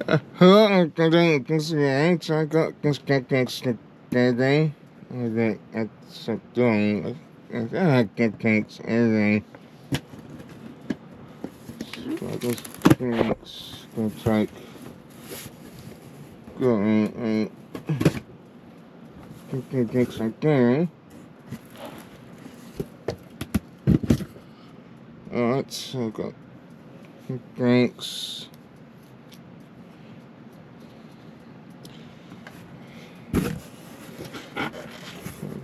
Hello, I'm doing this again. So I got this cupcakes today. I think that's doing. I got cupcakes every day. So I just cupcakes. Looks like going cupcakes again. Alright, so I got cupcakes.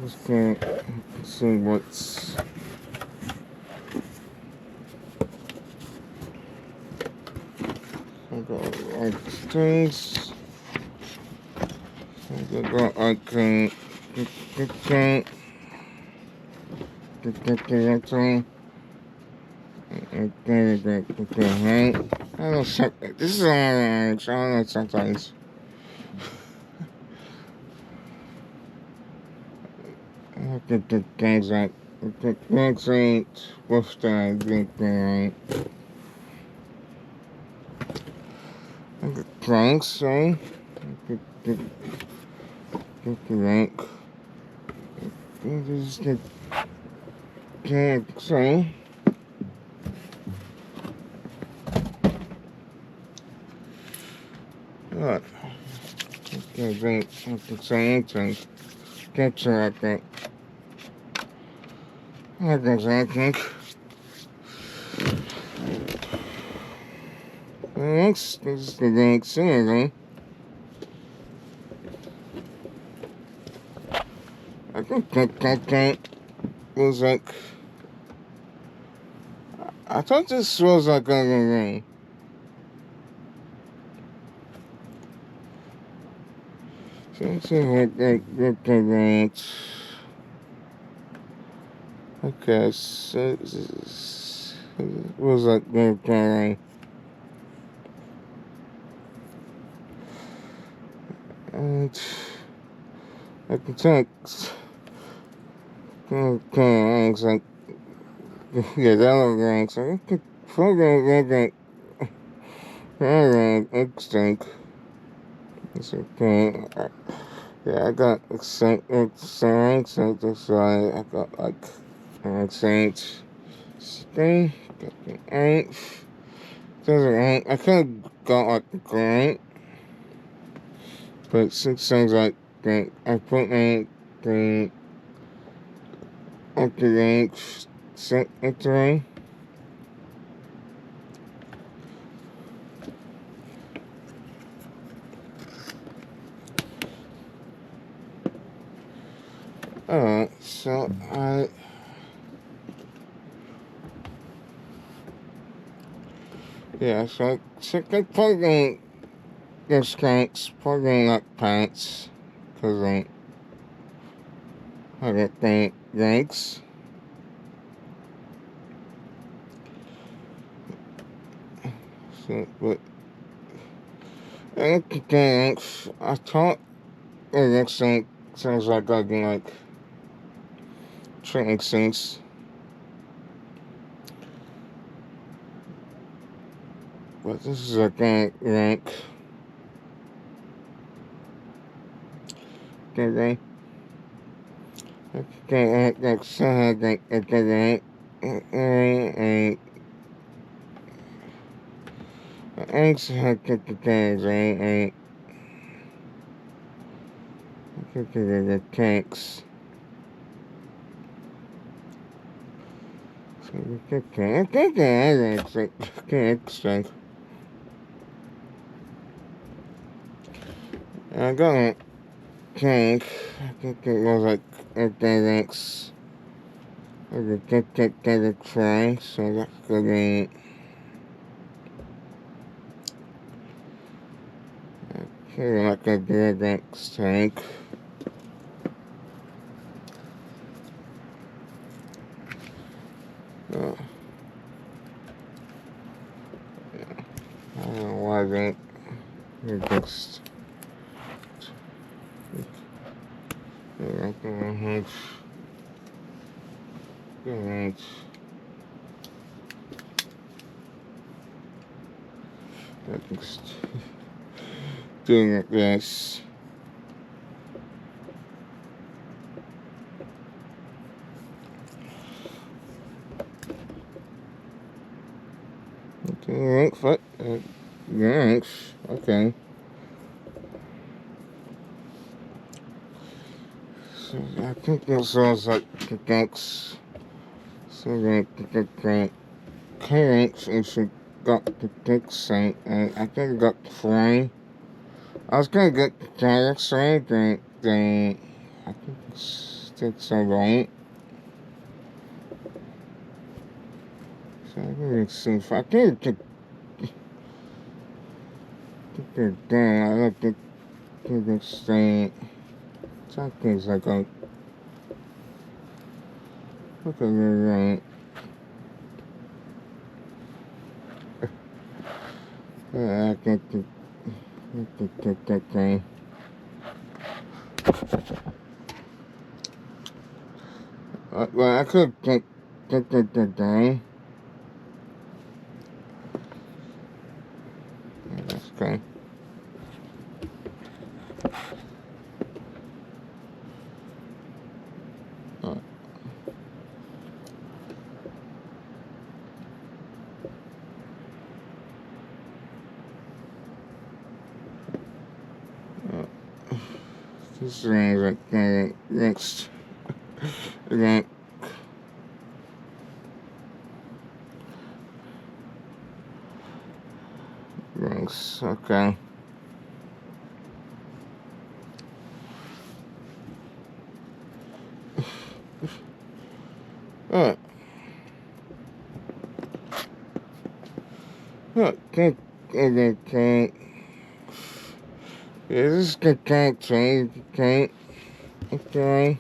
Let's go see what's. I got like things. I got like cupcake. Okay. I don't check. This is I don't know sometimes. I have to get things like things ain't worth the drink right. I got drinks, so I get the drink. Just get drinks, so. Look. Okay, drink. Okay, drink. Get your I think. I think. Thanks. This is the drinks, anyway. I think that was like. I thought this was like a ring. Something like that. Okay, so it was like that. And I can tell it's like yeah, that look ranks. I could program that extinct. It's okay. Yeah, I got extinct, so that's why I got like extinct. Stay, got the ink. Doesn't ink. I could have got like the grant, but since things like that, I put ink, the ink, set it today. Alright, so so I plug in the skanks, plug in like pants, because I got thanks. So, but, thanks, I thought the next thing sounds like I can like, training things. But this is a rank. Okay. Okay, next I think okay. Thanks for the things, right? The tanks. So we get tanks. It's like tanks. I got a tank. I think it was like a tanks. I could get a try, so that's good. Okay, like a DX tank. Oh, yeah. I don't know why that next. Yeah, I can have good. Next. doing this. Okay, foot. Yanks. Okay. So I think that sounds like yanks. So the yanks and she got the thing, and I think I got the flying. I was gonna get the kayak side, then I think it's so wrong. So I think it's I think they're done. I don't think it's saying something's like a look at me. I think thing. Well, I could think thing. That's okay. This is like next. Again. Thanks. Okay. Alright. Okay. Yeah, this is the tank change. Okay.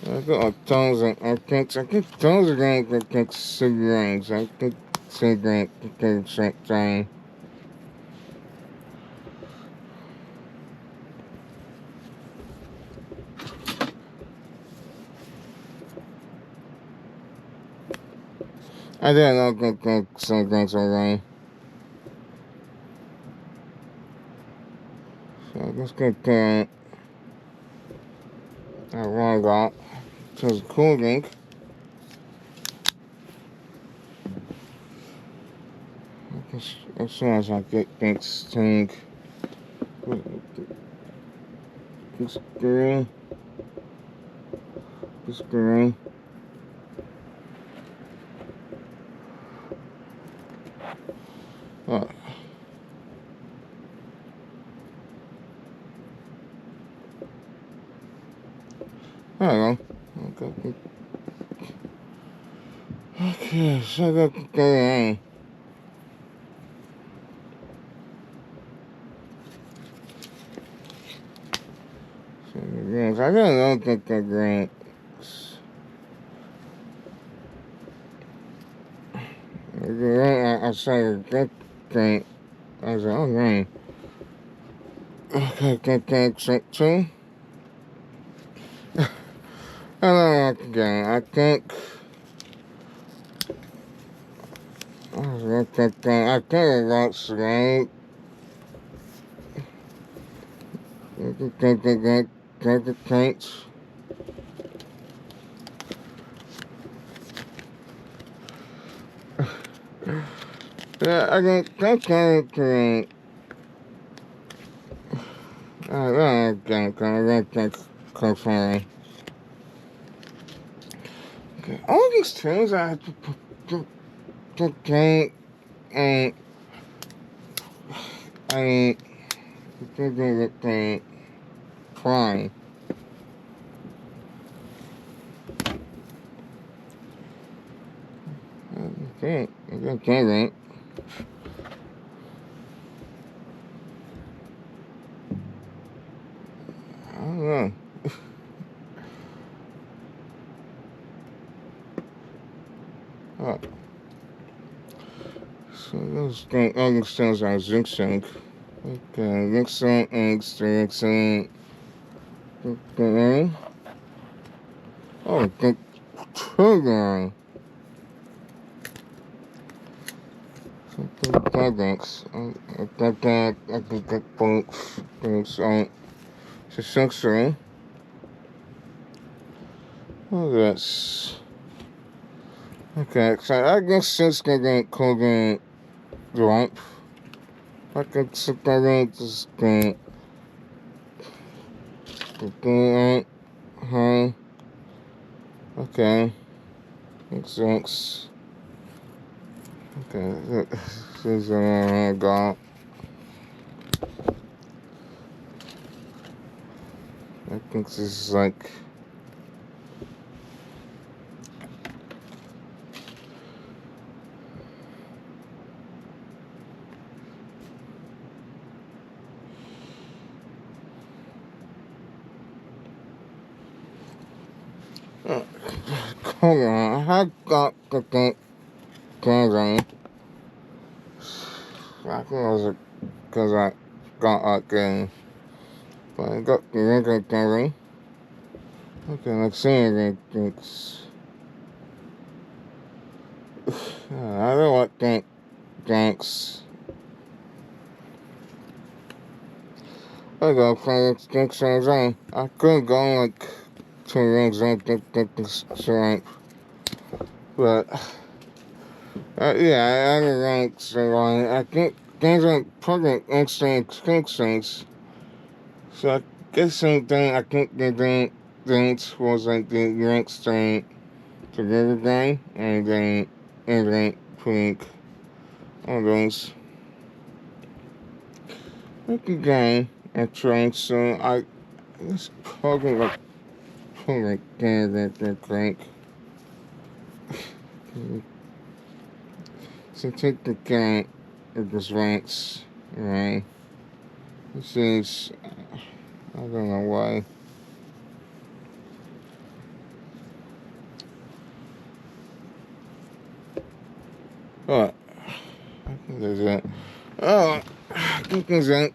I got tons of, I think tons of things I think cigarettes. I think cigarettes can check time. I didn't know that cigarettes are wrong. So let's get that. I wrong got. So it's a cool drink. As soon as I get things tank. This girl. Oh. I don't know. Okay, so I got to go on. I don't think they're great. I saw that thing. I was like, oh, man. Okay, check two. I don't know again. I think. I think it looks right. Take the paints. Yeah, I think anything. I don't think conforming. Okay, all these things I have to paint and I to paint fine. Okay, right? I don't know. Oh. So those other stones are zigzag. Okay, excellent. Okay. Oh, the trigger. Thanks. I can get both things on. Essentially, yes. Okay, so I guess since I'm going to drop, I can sit there just go, okay, makes sense. Okay, this is got. I think this is like. Hold on, I got the thing on. I think it was because I got a game. But I got the ring going. Okay, let's see again. Thanks. I don't want thanks. I got thanks on. I could go like 2 rings on thanks strength. But yeah, I had a rank so I think things are probably instincts. So I guess something I think they didn't think was like the rank staying together again and then putting all those like again and trying so I it's probably like that crank. So take the count of this ranks, right? This is I don't know why. Oh, I think there's that. Oh, I think there's that.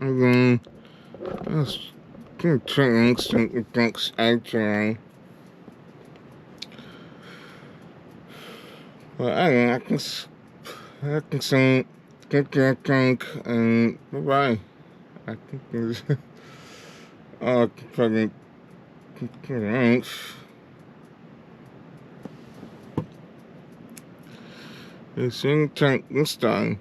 And then I was going to turn instant thanks actually. Well, I don't know, I can sing, get that tank, and bye-bye. I think there's, oh, I can probably, thanks. It's in tank this time.